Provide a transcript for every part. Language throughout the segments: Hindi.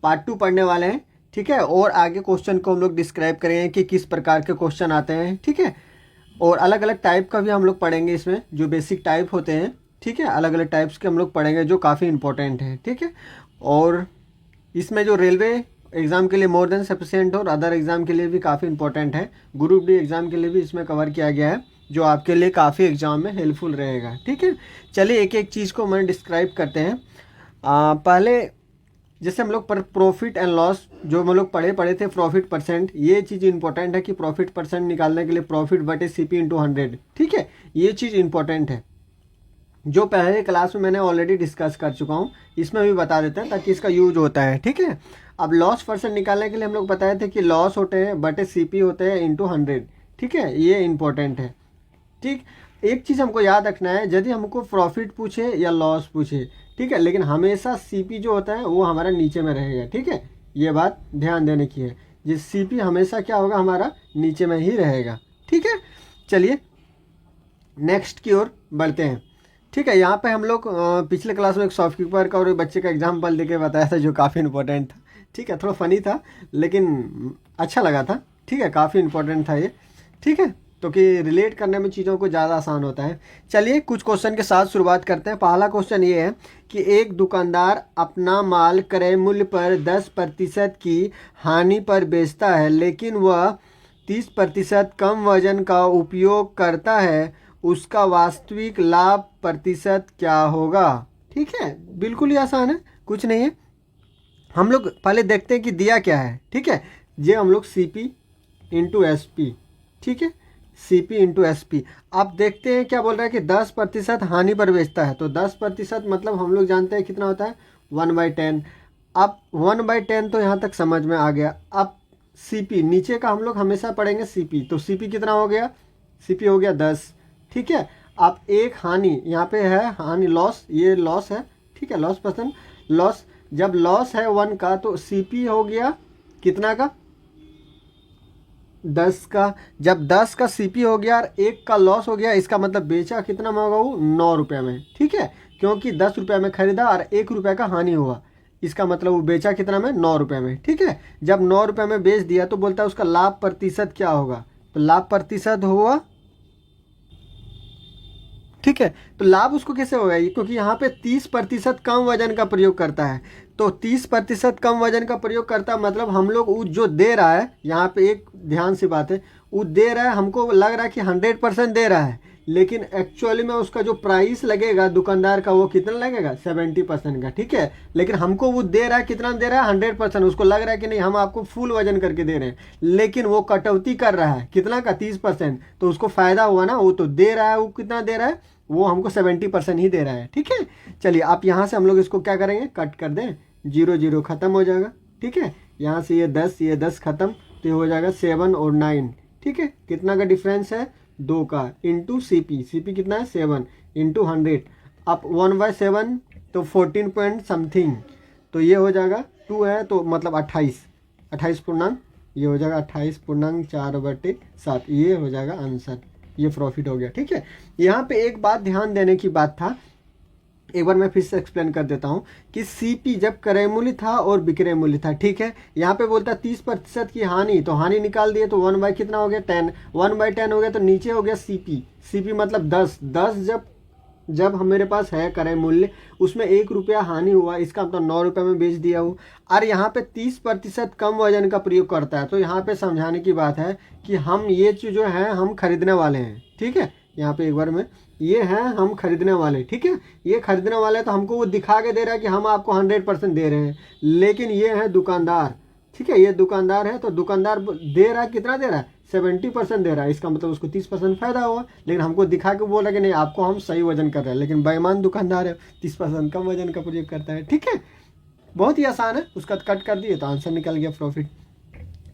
पार्ट 2 पढ़ने वाले हैं, ठीक है। और आगे क्वेश्चन को हम लोग डिस्क्राइब करेंगे कि किस प्रकार के क्वेश्चन आते हैं, ठीक है। और अलग अलग टाइप का भी हम लोग पढ़ेंगे इसमें, जो बेसिक टाइप होते हैं, ठीक है। अलग अलग टाइप्स के हम लोग पढ़ेंगे जो काफ़ी इंपॉर्टेंट है, ठीक है। और इसमें जो रेलवे एग्ज़ाम के लिए मोर देन सफिशिएंट और अदर एग्ज़ाम के लिए भी काफ़ी इंपॉर्टेंट है, ग्रुप डी एग्ज़ाम के लिए भी इसमें कवर किया गया है, जो आपके लिए काफ़ी एग्ज़ाम में हेल्पफुल रहेगा, ठीक है। चलिए एक एक चीज़ को मैं डिस्क्राइब करते हैं। पहले जैसे हम लोग पर प्रॉफिट एंड लॉस जो हम लोग पढ़े थे, प्रॉफिट परसेंट, ये चीज़ इंपॉर्टेंट है कि प्रॉफिट परसेंट निकालने के लिए प्रॉफिट बटे CP इंटू 100, ठीक है। ये चीज़ इंपॉर्टेंट है, जो पहले क्लास में मैंने ऑलरेडी डिस्कस कर चुका हूँ, इसमें भी बता देते हैं ताकि इसका यूज होता है, ठीक है। अब लॉस परसेंट निकालने के लिए हम लोग बताए थे कि लॉस होते हैं बटे CP होते हैं इंटू 100, ठीक है। ये इंपॉर्टेंट है, ठीक। एक चीज़ हमको याद रखना है, यदि हमको प्रॉफिट पूछे या लॉस पूछे, ठीक है, लेकिन हमेशा CP जो होता है वो हमारा नीचे में रहेगा, ठीक है। ये बात ध्यान देने की है, ये CP हमेशा क्या होगा, हमारा नीचे में ही रहेगा, ठीक है। चलिए नेक्स्ट की ओर बढ़ते हैं, ठीक है। यहाँ पे हम लोग पिछले क्लास में एक शॉपकीपर का और एक बच्चे का एग्जाम्पल देके बताया था, जो काफ़ी इंपॉर्टेंट था, ठीक है। थोड़ा फनी था लेकिन अच्छा लगा था, ठीक है। काफ़ी इंपॉर्टेंट था ये, ठीक है। तो कि रिलेट करने में चीज़ों को ज़्यादा आसान होता है। चलिए कुछ क्वेश्चन के साथ शुरुआत करते हैं। पहला क्वेश्चन ये है कि एक दुकानदार अपना माल क्रय मूल्य पर 10% की हानि पर बेचता है, लेकिन वह 30% कम वजन का उपयोग करता है, उसका वास्तविक लाभ प्रतिशत क्या होगा, ठीक है। बिल्कुल ही आसान है, कुछ नहीं है। हम लोग पहले देखते हैं कि दिया क्या है, ठीक है। ये हम लोग CP इंटू SP, ठीक है, CP इंटू SP। आप देखते हैं क्या बोल रहा है कि 10% हानि पर बेचता है, तो 10% मतलब हम लोग जानते हैं कितना होता है, 1/10। अब 1/10 तो यहाँ तक समझ में आ गया। अब CP नीचे का हम लोग हमेशा पढ़ेंगे CP, तो CP कितना हो गया, CP हो गया 10, ठीक है। अब एक हानि यहाँ पे है, हानि लॉस, ये लॉस है, ठीक है, लॉस परसेंट लॉस। जब लॉस है 1 का तो CP हो गया कितना का, 10 का। जब 10 का CP हो गया और 1 का लॉस हो गया, इसका मतलब बेचा कितना में होगा, वो 9 रुपये में, ठीक है। क्योंकि 10 रुपये में खरीदा और 1 रुपये का हानि हुआ, इसका मतलब वो बेचा कितना में, 9 रुपये में, ठीक है। जब 9 रुपये में बेच दिया तो बोलता है उसका लाभ प्रतिशत क्या होगा, तो लाभ प्रतिशत हुआ, ठीक है। तो लाभ उसको कैसे होगा, क्योंकि यहाँ पे 30% कम वजन का प्रयोग करता है, तो 30% कम वजन का प्रयोग करता मतलब हम लोग वो जो दे रहा है, यहाँ पे एक ध्यान से बात है, वो दे रहा है, हमको लग रहा है कि 100% दे रहा है, लेकिन एक्चुअली में उसका जो प्राइस लगेगा दुकानदार का वो कितना लगेगा, 70% का, ठीक है। लेकिन हमको वो दे रहा है, कितना दे रहा है, 100%। उसको लग रहा है कि नहीं हम आपको फुल वजन करके दे रहे हैं, लेकिन वो कटौती कर रहा है कितना का, 30%। तो उसको फायदा हुआ ना, वो तो दे रहा है, वो कितना दे रहा है, वो हमको 70% ही दे रहा है, ठीक है। चलिए आप यहाँ से हम लोग इसको क्या करेंगे, कट कर दें, 0 0 खत्म हो जाएगा, ठीक है। यहाँ से ये 10 खत्म, तो ये हो जाएगा 7 और 9, ठीक है। कितना का डिफरेंस है, 2 का, इंटू CP कितना है, 7 इंटू 100। अब 1/7 तो 14 पॉइंट समथिंग, तो ये हो जाएगा 2 है तो मतलब 28 पूर्णांक, ये हो जाएगा 28.4/7, ये हो जाएगा आंसर, ये प्रॉफिट हो गया, ठीक है। यहाँ पे एक बात ध्यान देने की बात था, एक बार मैं फिर से एक्सप्लेन कर देता हूँ कि CP जब क्रय मूल्य था और विक्रय मूल्य था, ठीक है। यहाँ पे बोलता है 30% की हानि, तो हानि निकाल दिए तो 1 बाई कितना हो गया, 10, 1/10 हो गया, तो नीचे हो गया CP मतलब 10 जब हम मेरे पास है क्रय मूल्य, उसमें 1 रुपया हानि हुआ, इसका मतलब 9 रुपये में बेच दिया हूँ। और यहाँ पे 30% कम वजन का प्रयोग करता है, तो यहाँ पे समझाने की बात है कि हम ये चीज़ जो है हम खरीदने वाले हैं, ठीक है। यहाँ पे एक बार में ये है हम खरीदने वाले, ठीक है। ये खरीदने वाले तो हमको वो दिखा के दे रहा है कि हम आपको 100% दे रहे हैं, लेकिन ये है दुकानदार, ठीक है। ये दुकानदार है, तो दुकानदार दे रहा है, कितना दे रहा है, 70% दे रहा है, इसका मतलब उसको 30% फायदा हुआ, लेकिन हमको दिखा के बोला कि नहीं आपको हम सही वजन कर रहे हैं, लेकिन बेईमान दुकानदार है, 30% कम वजन का प्रयोग करता है, ठीक है। बहुत ही आसान है, उसका कट कर दिए तो आंसर निकल गया, प्रॉफिट।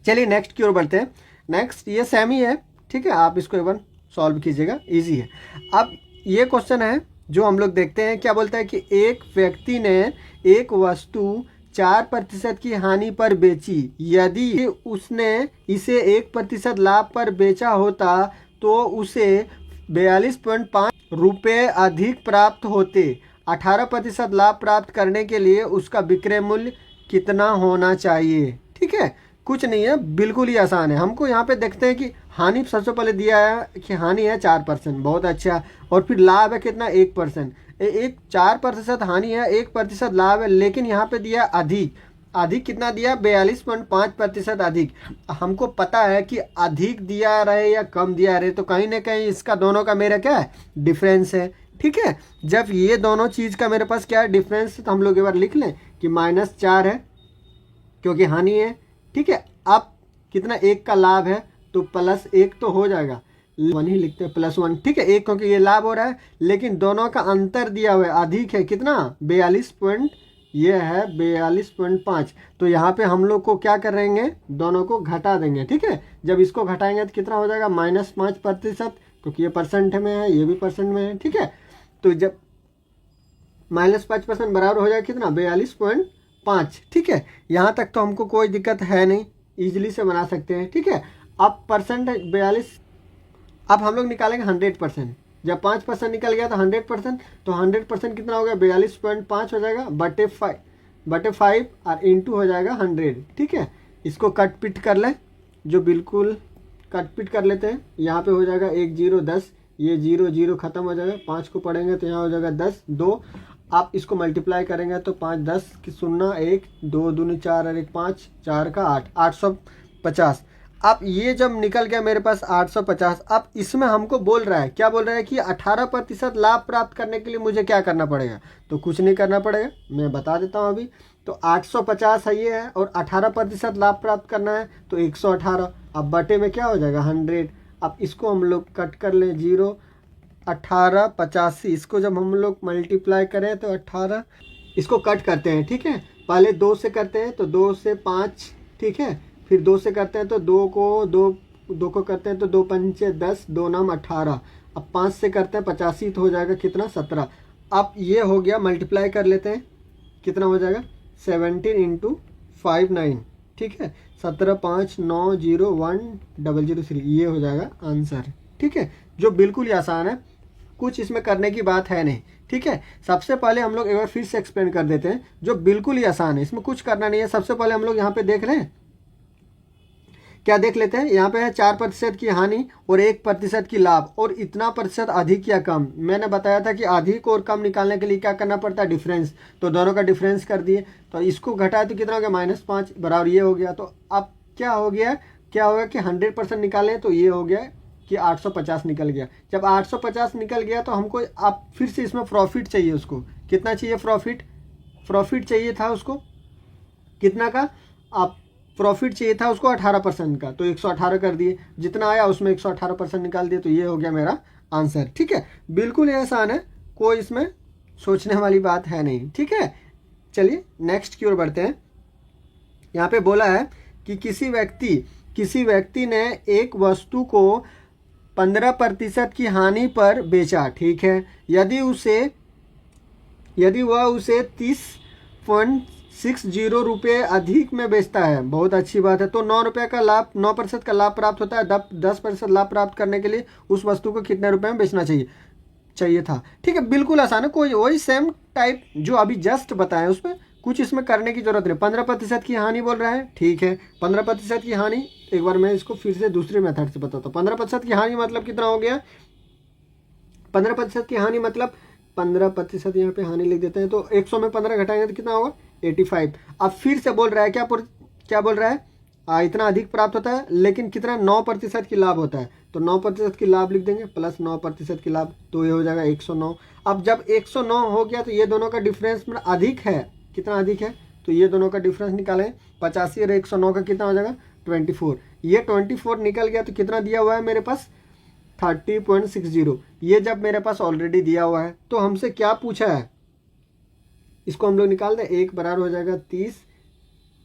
चलिए नेक्स्ट की ओर बढ़ते हैं। नेक्स्ट ये सेम ही है, ठीक है, आप इसको एक बार सॉल्व कीजिएगा, इजी है। अब ये क्वेश्चन है जो हम लोग देखते हैं, क्या बोलता है कि एक व्यक्ति ने एक वस्तु 4% की हानि पर बेची, यदि उसने इसे 1% लाभ पर बेचा होता तो उसे 42.5 रुपये अधिक प्राप्त होते। 18% लाभ प्राप्त करने के लिए उसका विक्रय मूल्य कितना होना चाहिए। ठीक है, कुछ नहीं है, बिल्कुल ही आसान है। हमको यहाँ पे देखते हैं कि हानि सबसे पहले दिया है कि हानि है 4%, बहुत अच्छा। और फिर लाभ है कितना, 1%। एक 4% हानि है, 1% लाभ है, लेकिन यहाँ पे दिया अधिक। अधिक कितना दिया, 42.5% अधिक। हमको पता है कि अधिक दिया रहे या कम दिया रहे, तो कहीं ना कहीं इसका दोनों का मेरा क्या है, डिफरेंस है। ठीक है, जब ये दोनों चीज़ का मेरे पास क्या है, डिफरेंस, तो हम लोग एक बार लिख लें कि -4 है क्योंकि हानि है। ठीक है, अब कितना, 1 का लाभ है तो +1 तो हो जाएगा, 1 ही लिखते हैं, +1। ठीक है, 1 क्योंकि ये लाभ हो रहा है, लेकिन दोनों का अंतर दिया हुआ है, अधिक है कितना, 42.5। तो यहाँ पे हम लोग को क्या करेंगे, दोनों को घटा देंगे। ठीक है, जब इसको घटाएंगे तो कितना हो जाएगा, -5%, क्योंकि ये परसेंट में है, ये भी परसेंट में है। ठीक है, तो जब -5% बराबर हो जाएगा कितना, 42.5। ठीक है, यहाँ तक तो हमको कोई दिक्कत है नहीं, इजीली से बना सकते हैं। ठीक है, अब परसेंट 42, अब हम लोग निकालेंगे 100%। जब 5% निकल गया तो 100%, तो 100% कितना हो गया, 42.5 हो जाएगा, बटे 5 और इंटू हो जाएगा 100। ठीक है, इसको कट पिट कर लें, जो बिल्कुल कट पिट कर लेते हैं। यहाँ पे हो जाएगा 1 0 10, ये 0 0 खत्म हो जाएगा, 5 को पढ़ेंगे तो यहाँ हो जाएगा 10 2। आप इसको मल्टीप्लाई करेंगे तो 5 10 की 0 1 2 दूनी 4 और 1 5, 4 का 8, 850। अब ये जब निकल गया मेरे पास 850, अब इसमें हमको बोल रहा है, क्या बोल रहा है कि 18% लाभ प्राप्त करने के लिए मुझे क्या करना पड़ेगा। तो कुछ नहीं करना पड़ेगा, मैं बता देता हूँ अभी। तो 850 है ये है, और 18% लाभ प्राप्त करना है तो 118। अब बटे में क्या हो जाएगा, 100। अब इसको हम लोग कट कर लें, 0 18 85, इसको जब हम लोग मल्टीप्लाई करें तो 18, इसको कट करते हैं। ठीक है, पहले 2 से करते हैं तो 2 से 5, ठीक है, फिर 2 से करते हैं तो 2 को करते हैं तो 2 पंचे 10, 2 नाम 18। अब 5 से करते हैं 85 तो हो जाएगा कितना, 17। अब ये हो गया, मल्टीप्लाई कर लेते हैं, कितना हो जाएगा, 17 × 5 9। ठीक है, 17 5 9 0 1 003, ये हो जाएगा आंसर। ठीक है, जो बिल्कुल ही आसान है, कुछ इसमें करने की बात है नहीं। ठीक है, सबसे पहले हम लोग एक बार फिर से एक्सप्लेन कर देते हैं, जो बिल्कुल ही आसान है, इसमें कुछ करना नहीं है। सबसे पहले हम लोग यहाँ पे देख लें, क्या देख लेते हैं, यहाँ पे है 4% की हानि और 1% की लाभ, और इतना प्रतिशत अधिक या कम। मैंने बताया था कि अधिक और कम निकालने के लिए क्या करना पड़ता है, डिफरेंस। तो दोनों का डिफरेंस कर दिए, तो इसको घटाए तो कितना हो गया, -5 बराबर ये हो गया। तो अब क्या हो गया कि 100% निकालें तो ये हो गया कि 850 निकल गया। जब 850 निकल गया तो हमको अब फिर से इसमें प्रॉफिट चाहिए, उसको कितना चाहिए, प्रॉफिट चाहिए था उसको कितना का, आप प्रॉफिट चाहिए था उसको 18% का, तो 118 कर दिए, जितना आया उसमें 118% निकाल दिए, तो ये हो गया मेरा आंसर। ठीक है, बिल्कुल ही आसान है, कोई इसमें सोचने वाली बात है नहीं। ठीक है, चलिए नेक्स्ट की ओर बढ़ते हैं। यहाँ पे बोला है कि किसी व्यक्ति ने एक वस्तु को 15% की हानि पर बेचा। ठीक है, यदि वह उसे 30.60 रुपये अधिक में बेचता है, बहुत अच्छी बात है, तो 9% का लाभ प्राप्त होता है। 10% लाभ प्राप्त करने के लिए उस वस्तु को कितने रुपए में बेचना चाहिए था। ठीक है, बिल्कुल आसान है, कोई वही सेम टाइप जो अभी जस्ट बताया, उसमें कुछ इसमें करने की जरूरत नहीं। 15% की हानि बोल रहा है, ठीक है, 15% की हानि, एक बार मैं इसको फिर से दूसरे मेथड से बताता हूँ। 15% की हानि मतलब कितना हो गया, 15% की हानि मतलब 15%, यहाँ पे हानि लिख देते हैं, तो 100 में 15 घटाएंगे तो कितना होगा, 85। अब फिर से बोल रहा है, क्या बोल रहा है, इतना अधिक प्राप्त होता है, लेकिन कितना, 9% की लाभ होता है, तो 9% की लाभ लिख देंगे प्लस 9% की लाभ, तो ये हो जाएगा 109। अब जब 109 हो गया तो ये दोनों का डिफरेंस में अधिक है, कितना अधिक है, तो ये दोनों का डिफरेंस निकालें, 85 और 109 का कितना हो जाएगा, 24। ये 24 निकल गया तो कितना दिया हुआ है मेरे पास, 30.60। ये जब मेरे पास ऑलरेडी दिया हुआ है, तो हमसे क्या पूछा है, इसको हम लोग निकाल दें, 1 बराबर हो जाएगा 30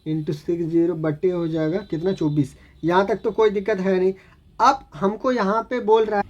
× 60 बट्टे हो जाएगा कितना, 24। यहाँ तक तो कोई दिक्कत है नहीं। अब हमको यहाँ पे बोल रहा है,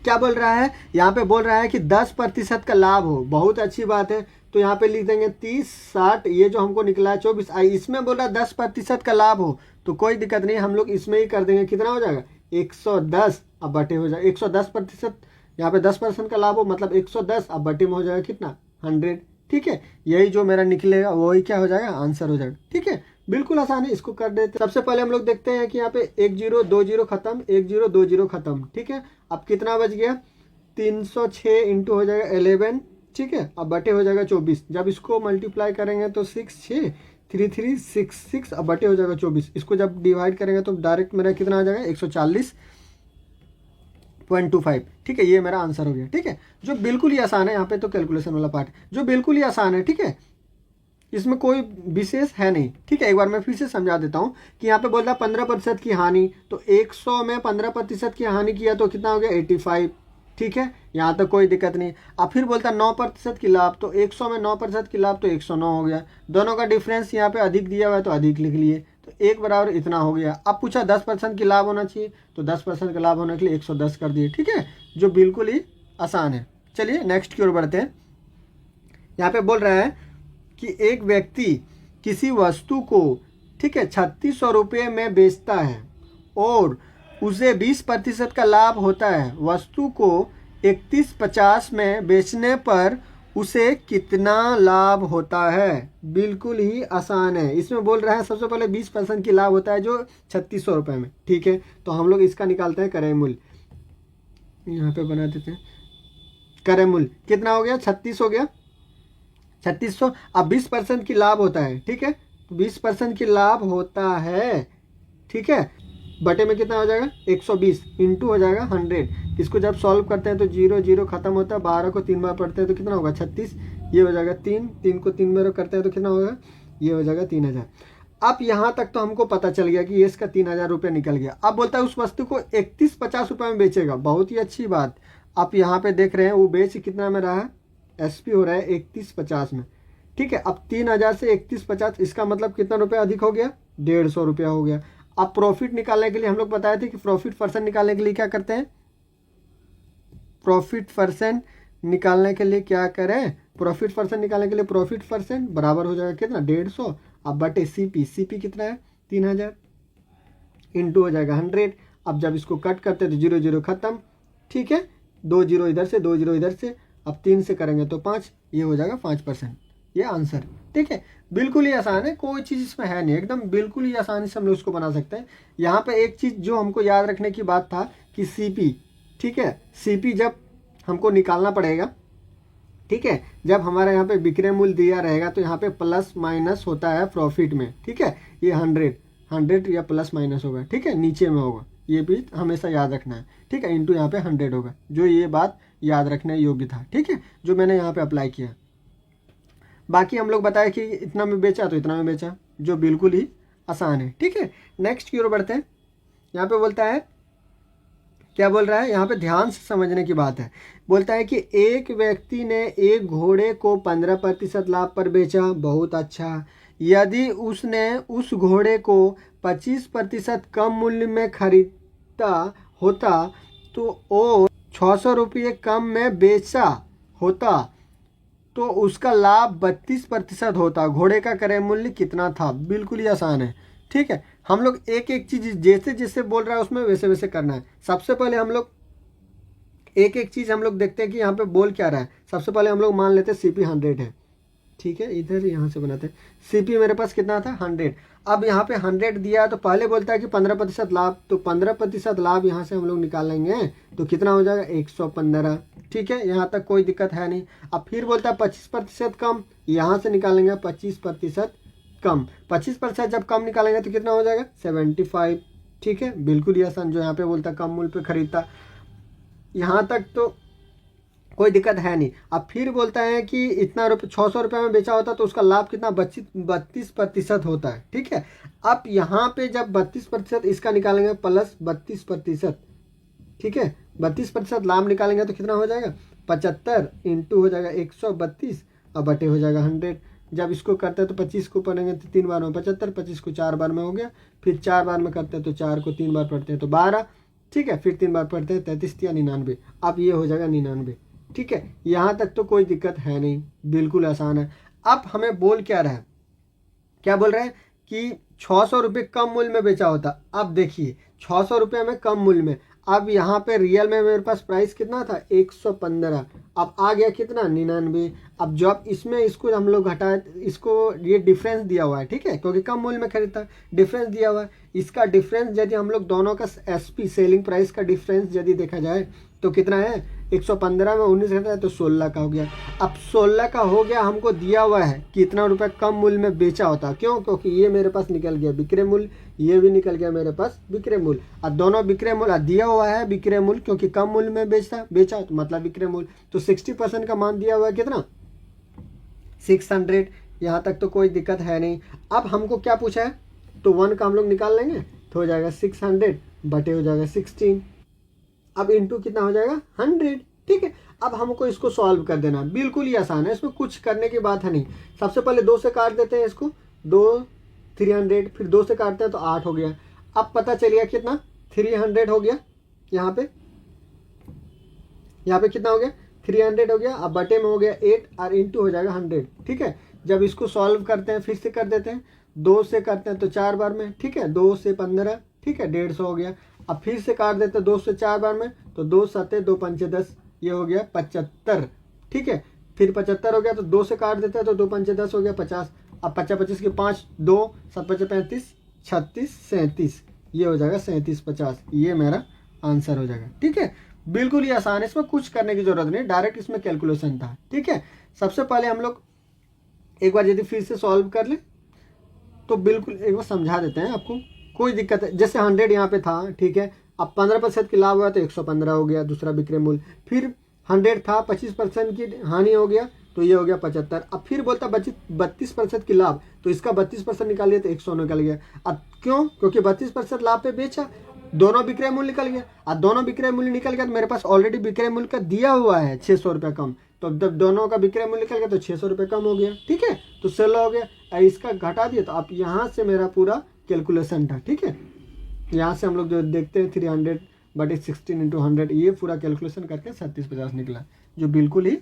क्या बोल रहा है, यहाँ पे बोल रहा है कि 10% का लाभ हो, बहुत अच्छी बात है, तो यहाँ पे लिख देंगे 30 60, ये जो हमको निकला है 24, इसमें बोल रहा है 10% का लाभ हो, तो कोई दिक्कत नहीं, हम लोग इसमें ही कर देंगे, कितना हो जाएगा, 110। अब बटे हो जाएगा 110%, यहाँ पे 10% का लाभ हो मतलब 110, अब बटे में हो जाएगा कितना, 100। ठीक है, यही जो मेरा निकलेगा वही क्या हो जाएगा, आंसर हो जाएगा। ठीक है, बिल्कुल आसान है, इसको कर देते। सबसे पहले हम लोग देखते हैं कि यहाँ पे 1 0 2 0 खत्म, 1 0 2 0 खत्म। ठीक है, अब कितना बच गया, 306 इंटू हो जाएगा 11। ठीक है, अब बटे हो जाएगा 24। जब इसको मल्टीप्लाई करेंगे तो 6 6 3 3 6 6, अब बटे हो जाएगा 24। इसको जब डिवाइड करेंगे तो डायरेक्ट मेरा कितना आ जाएगा, 140.25। ठीक है, ये मेरा आंसर हो गया। ठीक है, जो बिल्कुल ही आसान है, यहाँ पे तो कैलकुलेशन वाला पार्ट जो बिल्कुल ही आसान है। ठीक है, इसमें कोई विशेष है नहीं। ठीक है, एक बार मैं फिर से समझा देता हूँ कि यहाँ पे बोलता है 15% की हानि, तो 100 में 15% की हानि किया तो कितना हो गया, 85। ठीक है, यहाँ तक कोई दिक्कत नहीं। अब फिर बोलता है 9% की लाभ, तो 100 में 9% की लाभ तो 109 हो गया। दोनों का डिफरेंस यहाँ पे अधिक दिया हुआ है तो अधिक लिख लिए, तो 1 बराबर इतना हो गया। अब पूछा 10% की लाभ होना चाहिए, तो 10% का लाभ होने के लिए 110 कर दिए। ठीक है, जो बिल्कुल ही आसान है। चलिए नेक्स्ट की ओर बढ़ते हैं। यहाँ पे बोल रहा है कि एक व्यक्ति किसी वस्तु को, ठीक है, 3600 रुपये में बेचता है और उसे 20% का लाभ होता है। वस्तु को 3150 में बेचने पर उसे कितना लाभ होता है। बिल्कुल ही आसान है। इसमें बोल रहा है सबसे पहले 20% की लाभ होता है जो 3600 रुपये में। ठीक है, तो हम लोग इसका निकालते हैं क्रय मूल्य, यहाँ पे बना देते हैं। क्रय मूल्य कितना हो गया, 36 हो गया, 3600। अब 20% की लाभ होता है। ठीक है, तो 20% की लाभ होता है। ठीक है, बटे में कितना हो जाएगा, 120 इंटू हो जाएगा 100। इसको जब सॉल्व करते हैं तो 0 0 खत्म होता है, 12 को 3 बार पढ़ते हैं तो कितना होगा, 36। ये हो जाएगा 3, 3 को 3 बार करते हैं तो कितना होगा, ये हो जाएगा 3000। अब यहाँ तक तो हमको पता चल गया कि ये इसका 3000 रुपये निकल गया। अब बोलता है उस वस्तु को 3150 रुपये में बेचेगा। बहुत ही अच्छी बात। आप यहाँ पे देख रहे हैं वो बेच कितना में रहा है, एसपी हो रहा है 3150 में। ठीक है, अब 3000 से 3150, इसका मतलब कितना रुपया अधिक हो गया, 150 रुपया हो गया। अब प्रॉफिट निकालने के लिए हम लोग बताए थे कि प्रॉफिट परसेंट निकालने के लिए क्या करते हैं, प्रॉफिट परसेंट निकालने के लिए क्या करें, प्रॉफिट परसेंट निकालने के लिए प्रॉफिट परसेंट बराबर हो जाएगा कितना, 150। अब बटे सीपी, सीपी कितना है 3000 इंटू हो जाएगा 100। अब जब इसको कट करते हैं तो 0 0 खत्म। ठीक है, 2 0 इधर से, 2 0 इधर से। अब 3 से करेंगे तो 5, ये हो जाएगा 5%। ये आंसर। ठीक है, बिल्कुल ही आसान है, कोई चीज़ इसमें है नहीं, एकदम बिल्कुल ही आसानी से हम लोग इसको बना सकते हैं। यहाँ पे एक चीज़ जो हमको याद रखने की बात था कि सीपी, ठीक है, सीपी जब हमको निकालना पड़ेगा, ठीक है, जब हमारे यहाँ पे विक्रय मूल्य दिया रहेगा तो यहाँ पे प्लस माइनस होता है प्रॉफिट में। ठीक है, ये 100 या प्लस माइनस होगा। ठीक है, नीचे में होगा, ये भी हमेशा याद रखना है। ठीक है, इंटू यहाँ पे 100 होगा, जो ये बात याद रखने योग्य था। ठीक है, जो मैंने यहाँ पे अप्लाई किया। बाकी हम लोग बताए कि इतना में बेचा तो इतना में बेचा, जो बिल्कुल ही आसान है। ठीक है, नेक्स्ट की ओर बढ़ते हैं। यहाँ पे बोलता है, क्या बोल रहा है, यहाँ पे ध्यान से समझने की बात है। बोलता है कि एक व्यक्ति ने एक घोड़े को 15% लाभ पर बेचा। बहुत अच्छा। यदि उसने उस घोड़े को 25% कम मूल्य में खरीदा होता तो और 600 रुपये कम में बेचा होता तो उसका लाभ 32% होता। घोड़े का क्रय मूल्य कितना था। बिल्कुल ही आसान है। ठीक है, हम लोग एक एक चीज़ जैसे जैसे बोल रहा है उसमें वैसे वैसे करना है। सबसे पहले हम लोग एक एक चीज़ हम लोग देखते हैं कि यहाँ पे बोल क्या रहा है। सबसे पहले हम लोग मान लेते हैं CP 100 है। ठीक है, इधर यहाँ से बनाते हैं। CP मेरे पास कितना था 100। अब यहाँ पे 100 दिया तो पहले बोलता है कि 15% लाभ, तो 15% लाभ यहाँ से हम लोग निकाल लेंगे तो कितना हो जाएगा 115। ठीक है, यहाँ तक कोई दिक्कत है नहीं। अब फिर बोलता है 25% कम, यहाँ से निकालेंगे 25% कम। 25% जब कम निकालेंगे तो कितना हो जाएगा 75। ठीक है, बिल्कुल ही आसान। जो यहाँ पे बोलता है कम मूल्य पे खरीदता, यहाँ तक तो कोई दिक्कत है नहीं। अब फिर बोलता है कि इतना 600 रुपये में बेचा होता तो उसका लाभ कितना 32% होता है। ठीक है, अब यहाँ पे जब 32% इसका निकालेंगे प्लस 32%। ठीक है, 32% लाभ निकालेंगे तो कितना हो जाएगा 75 इंटू हो जाएगा 132 और बटे हो जाएगा 100। जब इसको करते हैं तो 25 को पढ़ेंगे तो 3 बार में 75, 25 को 4 बार में हो गया, फिर 4 बार में करते हैं तो 4 को 3 बार पढ़ते हैं तो 12। ठीक है, फिर 3 बार पढ़ते हैं 33 या 99। अब ये हो जाएगा 99। ठीक है, यहाँ तक तो कोई दिक्कत है नहीं, बिल्कुल आसान है। अब हमें बोल क्या रहा है, क्या बोल रहा है कि 600 रुपये कम मूल्य में बेचा होता। अब देखिए 600 रुपये में कम मूल्य में, अब यहाँ पे रियल में मेरे पास प्राइस कितना था 115, अब आ गया कितना 99। अब जब इसमें इसको हम लोग घटाए, इसको ये डिफरेंस दिया हुआ है, ठीक है, क्योंकि कम मूल्य में खरीदता है, डिफरेंस दिया हुआ है। इसका डिफरेंस यदि हम लोग दोनों का एसपी सेलिंग प्राइस का डिफरेंस यदि देखा जाए तो कितना है, 115 में 19 घटा है तो 16 का हो गया। अब 16 का हो गया, हमको दिया हुआ है कि इतना रुपये कम मूल्य में बेचा होता, क्यों, क्योंकि ये मेरे पास निकल गया विक्रय मूल्य, ये भी निकल गया मेरे पास विक्रय मूल्य, और दोनों विक्रय मूल्य दिया हुआ है विक्रय मूल्य, क्योंकि कम मूल्य में बेचा तो मतलब विक्रय मूल्य। तो 60% का मान दिया हुआ है कितना 600। यहाँ तक तो कोई दिक्कत है नहीं। अब हमको क्या पूछा है, तो 1 का हम लोग निकाल लेंगे तो हो जाएगा 600 बटे हो जाएगा 16, अब इंटू कितना हो जाएगा 100, ठीक है। अब हमको इसको सॉल्व कर देना, बिल्कुल ही आसान है, इसमें कुछ करने की बात है नहीं। सबसे पहले 2 से काट देते हैं इसको, 2 300, फिर 2 से काटते हैं तो 8 हो गया। अब पता चलिए कितना 300 हो गया, यहाँ पे कितना हो गया 300 हो गया। अब बटे में हो गया 8 और इंटू हो जाएगा 100, ठीक है। जब इसको सॉल्व करते हैं फिर से कर देते हैं, 2 से करते हैं तो 4 बार में, ठीक है, 2 से 15, ठीक है, 150 हो गया। अब फिर से काट देते हैं 2 से 4 बार में, तो 2 7 2 5 10, ये हो गया 75, ठीक है। फिर 75 हो गया तो 2 से काट देते हैं तो 2 5 10 हो गया 50। अब 50 25 के 5, 2 7 5 35 36 37, ये हो जाएगा 37 50, ये मेरा आंसर हो जाएगा, ठीक है। बिल्कुल ही आसान है, इसमें कुछ करने की जरूरत नहीं, डायरेक्ट इसमें कैलकुलेशन था, ठीक है। सबसे पहले हम लोग एक बार यदि फिर से सॉल्व कर ले तो बिल्कुल एक बार समझा देते हैं आपको, कोई दिक्कत है। जैसे 100 यहाँ पे था, ठीक है, अब 15% की लाभ हुआ तो 115 हो गया दूसरा विक्रय मूल्य, फिर 100 था 25% की हानि हो गया तो ये हो गया 75। अब फिर बोलता 32% की लाभ, तो इसका 32% निकालिए तो 100 निकल गया। अब क्यों, क्योंकि 32% लाभ पे बेचा, दोनों विक्रय मूल्य निकल गया। अब दोनों विक्रय मूल्य निकल गया तो मेरे पास ऑलरेडी विक्रय मूल्य का दिया हुआ है 600 रुपये कम, तो जब दोनों का विक्रय मूल्य निकल गया तो 600 रुपये कम हो गया, ठीक है, तो 16 हो गया। इसका घटा दिया तो अब यहाँ से मेरा पूरा कैलकुलेशन था, ठीक है। यहाँ से हम लोग जो देखते हैं 300 बटे 16 इंटू 100, ये पूरा कैलकुलेशन करके 37 50 निकला, जो बिल्कुल ही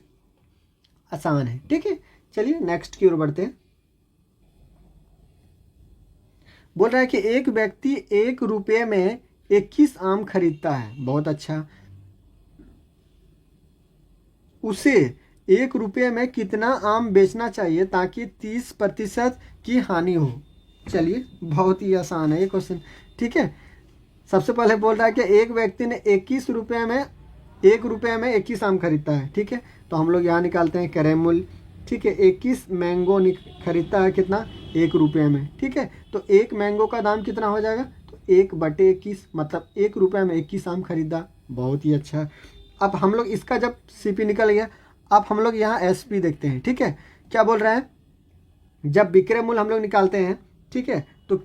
आसान है, ठीक है। चलिए नेक्स्ट की ओर बढ़ते हैं। बोल रहा है कि एक व्यक्ति 1 रुपये में 21 आम खरीदता है, बहुत अच्छा, उसे 1 रुपये में कितना आम बेचना चाहिए ताकि 30% की हानि हो। चलिए बहुत ही आसान है ये क्वेश्चन, ठीक है। सबसे पहले बोल रहा है कि एक व्यक्ति ने 21 रुपये में 1 रुपये में 21 आम खरीदता है, ठीक है, तो हम लोग यहाँ निकालते हैं क्रय मूल्य, ठीक है। 21 मैंगो खरीदता है कितना 1 रुपये में, ठीक है, तो 1 मैंगो का दाम कितना हो जाएगा, तो 1 बटे 21, मतलब 1 रुपये में 21 आम खरीदा, बहुत ही अच्छा। अब हम लोग इसका जब सीपी निकल गया, अब हम लोग यहाँ एसपी देखते हैं, ठीक है। क्या बोल रहा है, जब विक्रय मूल्य हम लोग निकालते हैं, ठीक है, तो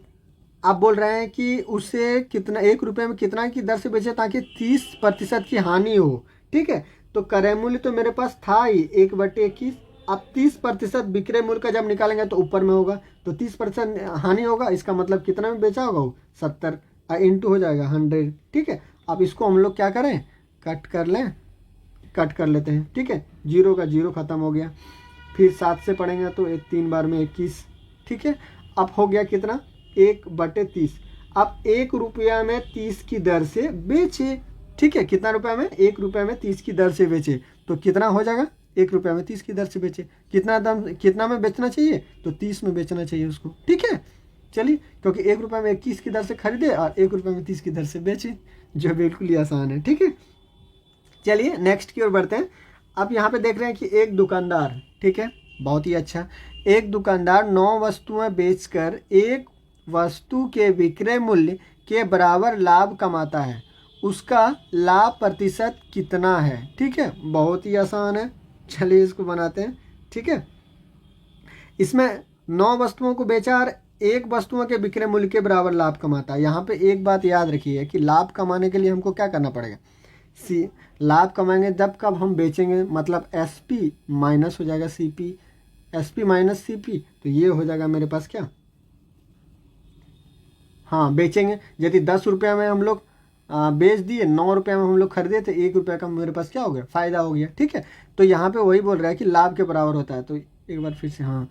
आप बोल रहे हैं कि उसे कितना 1 रुपये में कितना की दर से बेचे ताकि 30% की हानि हो, ठीक है। तो क्रय मूल्य तो मेरे पास था ही 1 बटे 21, अब 30% विक्रय मूल्य का जब निकालेंगे तो ऊपर में होगा, तो 30% हानि होगा, इसका मतलब कितना में बेचा होगा वो 70, इंटू हो जाएगा 100, ठीक है। अब इसको हम लोग क्या करें, कट कर लेते हैं, ठीक है, 0 का 0 खत्म हो गया, फिर 7 से पढ़ेंगे तो 3 बार में 21, ठीक है। अब हो गया कितना 1 बटे 30, अब 1 रुपया में 30 की दर से बेचे, ठीक है, कितना रुपये में 1 रुपये में 30 की दर से बेचे, तो कितना हो जाएगा 1 रुपये में 30 की दर से बेचे, कितना में बेचना चाहिए, तो 30 में बेचना चाहिए उसको, ठीक है। चलिए, क्योंकि 1 रुपये में 21 की दर से खरीदे और 1 रुपये में 30 की दर से बेचे, जो बिल्कुल ही आसान है, ठीक है। चलिए नेक्स्ट की ओर बढ़ते हैं। अब यहाँ पे देख रहे हैं कि एक दुकानदार, ठीक है, बहुत ही अच्छा, एक दुकानदार 9 वस्तुएं बेचकर 1 वस्तु के विक्रय मूल्य के बराबर लाभ कमाता है, उसका लाभ प्रतिशत कितना है, ठीक है, बहुत ही आसान है। चलिए इसको बनाते हैं, ठीक है। इसमें 9 वस्तुओं को बेचा और 1 वस्तुओं के विक्रय मूल्य के बराबर लाभ कमाता है। यहाँ पे एक बात याद रखिए कि लाभ कमाने के लिए हमको क्या करना पड़ेगा, लाभ कमाएंगे जब कब हम बेचेंगे, मतलब एसपी माइनस हो जाएगा सीपी, एसपी माइनस सीपी, तो ये हो जाएगा मेरे पास क्या, हाँ बेचेंगे। यदि 10 रुपये में हम लोग बेच दिए, 9 रुपये में हम लोग खरीदे तो 1 रुपये का मेरे पास क्या हो गया, फ़ायदा हो गया, ठीक है। तो यहाँ पे वही बोल रहा है कि लाभ के बराबर होता है, तो एक बार फिर से, हाँ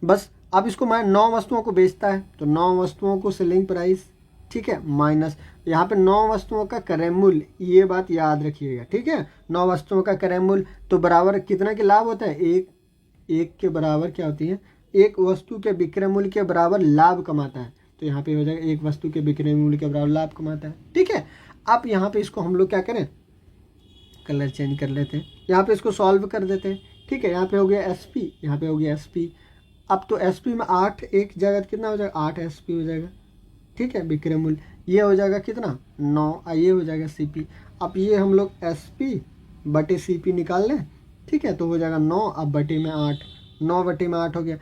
बस। अब इसको मैं 9 वस्तुओं को बेचता है, तो 9 वस्तुओं को सेलिंग प्राइस ठीक है, माइनस यहाँ पे 9 वस्तुओं का क्रय मूल्य, ये बात याद रखिएगा, ठीक है। 9 वस्तुओं का क्रय मूल्य तो बराबर कितना के लाभ होता है, एक के बराबर क्या होती है, एक वस्तु के विक्रय मूल्य के बराबर लाभ कमाता है। तो यहाँ पे हो जाएगा एक वस्तु के विक्रय मूल्य के बराबर लाभ कमाता है, ठीक है। अब यहाँ पे इसको हम लोग क्या करें, कलर चेंज कर लेते हैं, यहाँ पे इसको सॉल्व कर देते हैं, ठीक है। यहाँ पे हो गया एसपी, यहाँ पे हो गया एसपी। अब तो एसपी में 8 एक जगह कितना हो जाएगा, 8 एसपी हो जाएगा, ठीक है। विक्रय मूल्य ये हो जाएगा कितना, 9, ये हो जाएगा सीपी। अब ये हम लोग एसपी बटे सीपी निकाल लें, ठीक है, तो हो जाएगा 9, अब बटे में 8, 9 बटे में 8 हो गया।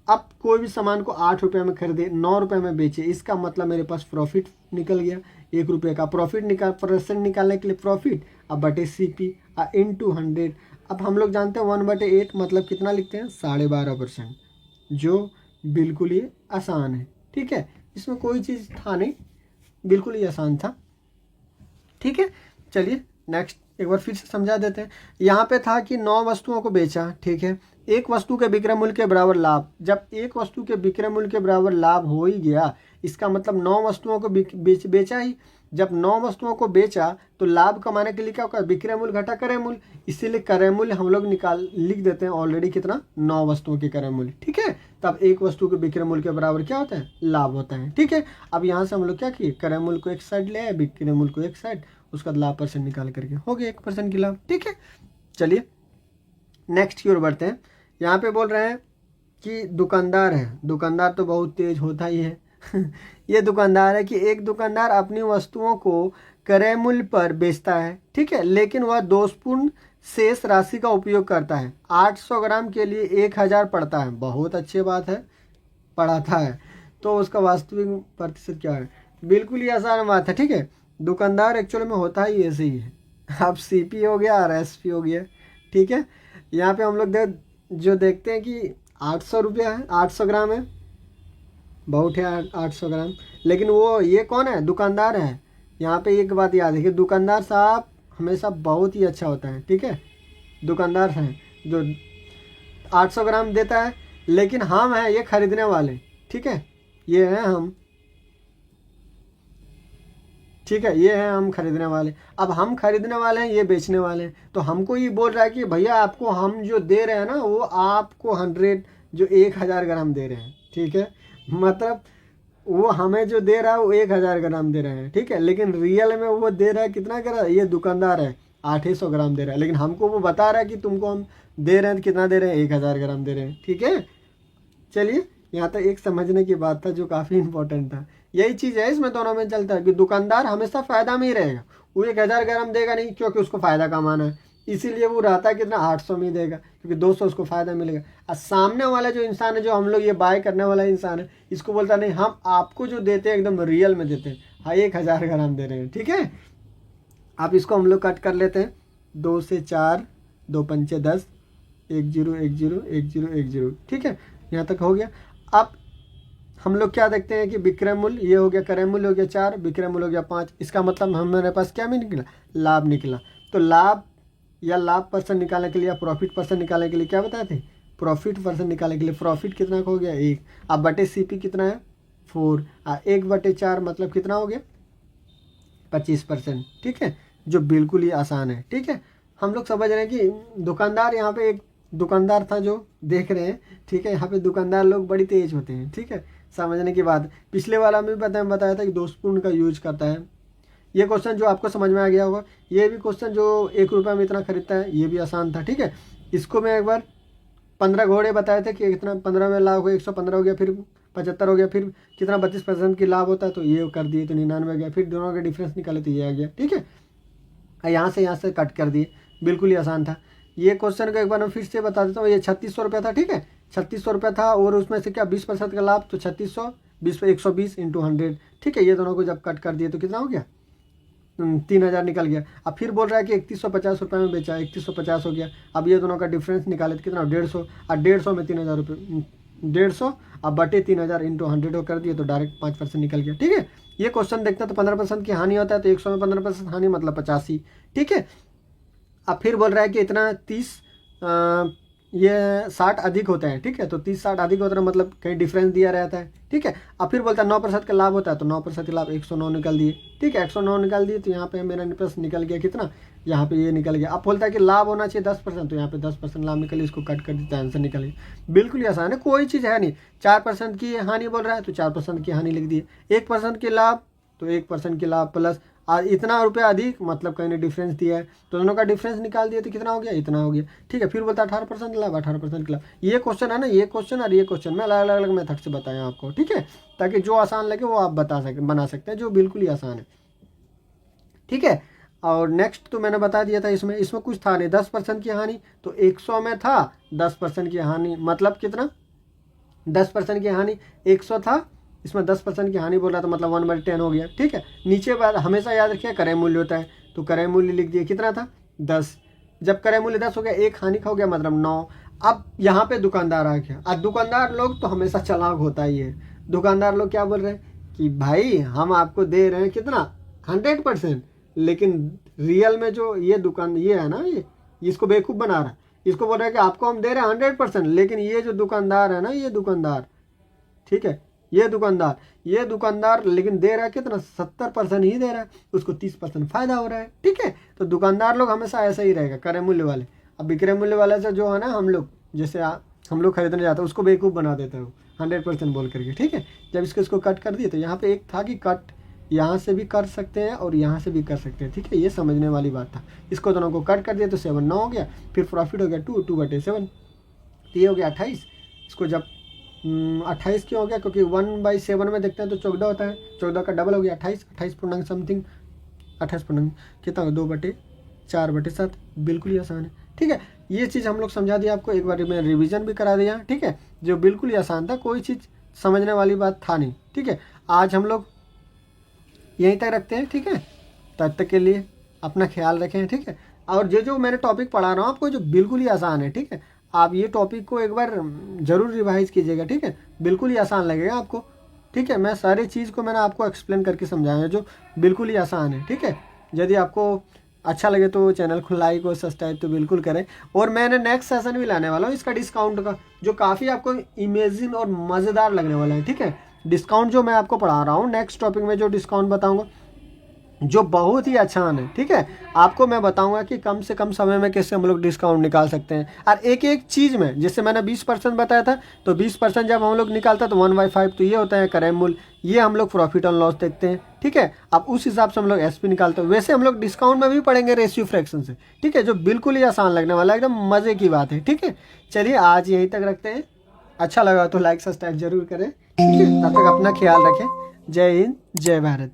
अब कोई भी सामान को 8 रुपये में खरीदे, 9 रुपये में बेचे, इसका मतलब मेरे पास प्रॉफिट निकल गया, 1 रुपये का प्रॉफिट परसेंट निकालने के लिए प्रॉफिट, अब बटे सीपी इंटू 100। अब हम लोग जानते हैं 1/8 मतलब कितना लिखते हैं, 12.5%, जो बिल्कुल ही आसान है, ठीक है। इसमें कोई चीज़ था नहीं, बिल्कुल ही आसान था, ठीक है। चलिए नेक्स्ट एक बार फिर से समझा देते हैं। यहाँ पे था कि 9 वस्तुओं को बेचा, ठीक है, एक वस्तु के विक्रय मूल्य के बराबर लाभ। जब एक वस्तु के विक्रय मूल्य के बराबर लाभ हो ही गया, इसका मतलब 9 वस्तुओं को बेचा ही। जब 9 वस्तुओं को बेचा तो लाभ कमाने के लिए क्या होगा, विक्रय मूल्य घटा क्रय मूल्य, इसीलिए क्रय मूल्य हम लोग लिख देते हैं ऑलरेडी कितना, 9 वस्तुओं के क्रय मूल्य, ठीक है। तब एक वस्तु के विक्रय मूल्य के बराबर क्या होता है, लाभ होता है, ठीक है। अब यहाँ से हम लोग क्या किए, क्रय मूल्य को एक साइड ले आए, विक्रय मूल्य को एक साइड, उसका लाभ परसेंट निकाल करके हो गया 1% की लाभ, ठीक है। चलिए नेक्स्ट की ओर बढ़ते हैं। यहाँ पे बोल रहे हैं कि दुकानदार है, दुकानदार तो बहुत तेज होता ही है ये दुकानदार है कि एक दुकानदार अपनी वस्तुओं को क्रय मूल्य पर बेचता है, ठीक है, लेकिन वह दोषपूर्ण शेष राशि का उपयोग करता है। 800 ग्राम के लिए 1000 पड़ता है, बहुत अच्छी बात है, पढ़ाता है, तो उसका वास्तविक प्रतिशत क्या है, बिल्कुल ही आसान बात है, ठीक है। दुकानदार एक्चुअल में होता ही ऐसे ही है। अब सीपी हो गया और एसपी हो गया, ठीक है। यहाँ पे हम लोग जो देखते हैं कि 800 रुपया है, 800 ग्राम है, बहुत है 800 ग्राम, लेकिन वो ये कौन है, दुकानदार है। यहाँ पे एक बात याद है कि दुकानदार साहब हमेशा बहुत ही अच्छा होता है, ठीक है। दुकानदार हैं जो 800 ग्राम देता है, लेकिन हम हैं ये खरीदने वाले, ठीक है, ये हैं हम, ठीक है, ये हैं हम खरीदने वाले। अब हम खरीदने वाले हैं, ये बेचने वाले हैं, तो हमको ये बोल रहा है कि भैया आपको हम जो दे रहे हैं ना, वो आपको 1000 ग्राम दे रहे हैं, ठीक है। मतलब वो हमें जो दे रहा है वो 1000 ग्राम दे रहे हैं, ठीक है, लेकिन रियल में वो दे रहा है कितना ग्राम, ये दुकानदार है 800 ग्राम दे रहा है, लेकिन हमको वो बता रहा है कि तुमको हम दे रहे हैं, कितना दे रहे हैं, 1000 ग्राम दे रहे हैं, ठीक है। चलिए यहाँ तक एक समझने की बात था जो काफ़ी इंपॉर्टेंट था। यही चीज़ है इसमें दोनों में चलता है कि दुकानदार हमेशा फ़ायदा में ही रहेगा, वो 1000 ग्राम देगा नहीं, क्योंकि उसको फ़ायदा कमाना है, इसीलिए वो रहता है कितना 800 में ही देगा, क्योंकि 200 उसको फ़ायदा मिलेगा। और सामने वाला जो इंसान है, जो हम लोग ये बाय करने वाला इंसान है, इसको बोलता नहीं, हम आपको जो देते हैं एकदम रियल में देते हैं, हाँ 1000 ग्राम दे रहे हैं, ठीक है। अब इसको हम लोग कट कर लेते हैं, 2 से 4, 2 पंचे 10, 1 0 1 0 1 0 1 0, ठीक है, यहाँ तक हो गया। अब हम लोग क्या देखते हैं कि विक्रय मूल्य ये हो गया, क्रय मूल्य हो गया 4, विक्रय मूल्य हो गया 5, इसका मतलब हमारे पास क्या भी निकला, लाभ निकला। तो लाभ या लाभ परसेंट निकालने के लिए या प्रॉफिट परसेंट निकालने के लिए क्या बताए थे, प्रॉफिट परसेंट निकालने के लिए प्रॉफिट कितना का हो गया 1, अब बटे सीपी कितना है 4, 1/4 मतलब कितना हो गया 25%, ठीक है, जो बिल्कुल ही आसान है, ठीक है। हम लोग समझ रहे हैं कि दुकानदार, यहाँ पे एक दुकानदार था जो देख रहे हैं, ठीक है, यहाँ पे दुकानदार लोग बड़ी तेज होते हैं, ठीक है, समझने की बात। पिछले वाला में भी बताया था कि दोषपूर्ण का यूज करता है। ये क्वेश्चन जो आपको समझ में आ गया होगा, ये भी क्वेश्चन जो 1 रुपये में इतना खरीदता है, ये भी आसान था, ठीक है। इसको मैं एक बार 15 घोड़े बताए थे कि इतना 15 में लाभ हो, 115 हो गया, फिर 75 हो गया, फिर कितना 32% की लाभ होता है, तो ये कर दिए तो 99 आ गया, फिर दोनों का डिफरेंस निकाले तो ये आ गया, ठीक है। यहाँ से कट कर दिए, बिल्कुल ही आसान था। ये क्वेश्चन को एक बार मैं फिर से बता देता हूँ, ये 3600 रुपया था, ठीक है, 3600 रुपया था, और उसमें से क्या 20% का लाभ, तो 3600 20 पे 120 × 100, ठीक है। ये दोनों को जब कट कर दिए तो कितना हो गया 3000 निकल गया। अब फिर बोल रहा है कि 3150 रुपये में बेचा, 3150 हो गया। अब ये दोनों का डिफरेंस निकाले तो कितना 150, और 150 में 3000 रुपये, 150 अब बटे 3000 × 100 कर दिए तो डायरेक्ट 5% निकल गया, ठीक है। ये क्वेश्चन देखते हैं तो 15% की हानि होता है, तो 100 में 15% हानि मतलब 85, ठीक है। अब फिर बोल रहा है कि इतना 30 ये 60 अधिक होते हैं, ठीक है, तो 30-60 अधिक होता है मतलब कहीं डिफरेंस दिया रहता है, ठीक है। अब फिर बोलता है 9% का लाभ होता है, तो 9% का लाभ 109 निकाल दिए, ठीक है, 109 निकाल दिए, तो यहाँ पे मेरा प्लस निकल गया कितना, यहाँ पे ये निकल गया। अब बोलता है कि लाभ होना चाहिए 10%, तो यहाँ पे 10% लाभ निकल, इसको कट कर देता है, आंसर निकल गया। बिल्कुल ही आसान है, कोई चीज़ है नहीं। 4% की हानि बोल रहा है तो 4% की हानि लिख दिए, 1% के लाभ तो 1% के लाभ प्लस इतना रुपया अधिक मतलब कहीं ने डिफरेंस दिया है, तो दोनों का डिफरेंस निकाल दिया तो कितना हो गया, इतना हो गया, ठीक है। फिर बोलता है 18% लाभ, 18% लाभ। ये क्वेश्चन है ना, ये क्वेश्चन और ये क्वेश्चन मैं अलग अलग मेथड से बताया आपको, ठीक है, ताकि जो आसान लगे वो आप बना सकते हैं, जो बिल्कुल ही आसान है, ठीक है। और नेक्स्ट तो मैंने बता दिया था, इसमें कुछ था नहीं, 10% की हानि, तो 100 में था 10% की हानि मतलब कितना, 10% की हानि 100 था, इसमें 10% की हानि बोल रहा था मतलब 1/10 हो गया, ठीक है। नीचे बात हमेशा याद रखिए क्रय मूल्य होता है, तो क्रय मूल्य लिख दिए, कितना था 10, जब क्रय मूल्य 10 हो गया, एक हानि का हो गया मतलब 9। अब यहाँ पे दुकानदार आ गया, अब दुकानदार लोग तो हमेशा चालाक होता ही है। दुकानदार लोग क्या बोल रहे हैं कि भाई हम आपको दे रहे हैं कितना 100%, लेकिन रियल में जो ये दुकान ये है ना, ये इसको बेवकूफ़ बना रहा है, इसको बोल रहा है कि आपको हम दे रहे हैं 100%, लेकिन ये जो दुकानदार है ना, ये दुकानदार, ठीक है, ये दुकानदार लेकिन दे रहा है कितना 70% ही दे रहा है, उसको 30% फायदा हो रहा है, ठीक है। तो दुकानदार लोग हमेशा ऐसा ही रहेगा, क्रय मूल्य वाले। अब विक्रय मूल्य वाले से जो है ना, हम लोग जैसे हम लोग खरीदने जाते हैं उसको बेवकूफ़ बना देते हैं 100% बोल करके, ठीक है। जब इसको कट कर दिए तो यहाँ पे एक था कि कट यहाँ से भी कर सकते हैं और यहाँ से भी कर सकते हैं, ठीक है, ये समझने वाली बात था। इसको दोनों को कट कर दिया तो 7 9 हो गया, फिर प्रॉफिट हो गया 2/7, तो ये हो गया 28। इसको जब 28 क्यों हो गया, क्योंकि 1/7 में देखते हैं तो 14 होता है, 14 का डबल हो गया 28 पूर्णांक समथिंग, 28 पूर्णांक कितना 2/4/7, बिल्कुल ही आसान है, ठीक है। ये चीज़ हम लोग समझा दिया आपको, एक बार मैं रिवीजन भी करा दिया, ठीक है, जो बिल्कुल ही आसान था, कोई चीज़ समझने वाली बात था नहीं, ठीक है। आज हम लोग यहीं तक रखते हैं, ठीक है, तब तक के लिए अपना ख्याल रखें, ठीक है। और जो मैंने टॉपिक पढ़ा रहा हूँ आपको, जो बिल्कुल ही आसान है, ठीक है, आप ये टॉपिक को एक बार ज़रूर रिवाइज कीजिएगा, ठीक है, बिल्कुल ही आसान लगेगा आपको, ठीक है। मैं सारी चीज़ को मैंने आपको एक्सप्लेन करके समझाया जो बिल्कुल ही आसान है, ठीक है। यदि आपको अच्छा लगे तो चैनल को लाइक और सब्सक्राइब तो बिल्कुल करें। और मैंने नेक्स्ट सेशन भी लाने वाला हूँ इसका डिस्काउंट का, जो काफ़ी आपको इमेजिन और मज़ेदार लगने वाला है, ठीक है। डिस्काउंट जो मैं आपको पढ़ा रहा हूँ, नेक्स्ट टॉपिक में जो डिस्काउंट बताऊँगा जो बहुत ही आसान है, ठीक है, आपको मैं बताऊंगा कि कम से कम समय में कैसे हम लोग डिस्काउंट निकाल सकते हैं। और एक एक चीज़ में, जैसे मैंने 20% बताया था, तो 20% जब हम लोग निकालता तो 1/5 तो ये होता है क्रय मूल्य, ये हम लोग प्रॉफिट एंड लॉस देखते हैं, ठीक है। अब उस हिसाब से हम लोग एसपी निकालते हैं, वैसे हम लोग डिस्काउंट में भी पढ़ेंगे रेशियो फ्रैक्शन से, ठीक है, जो बिल्कुल ही आसान लगने वाला है, एकदम मज़े की बात है, ठीक है। चलिए आज यहीं तक रखते हैं, अच्छा लगा तो लाइक सब्सक्राइब जरूर करें, ठीक है। तब तक अपना ख्याल रखें, जय हिंद जय भारत।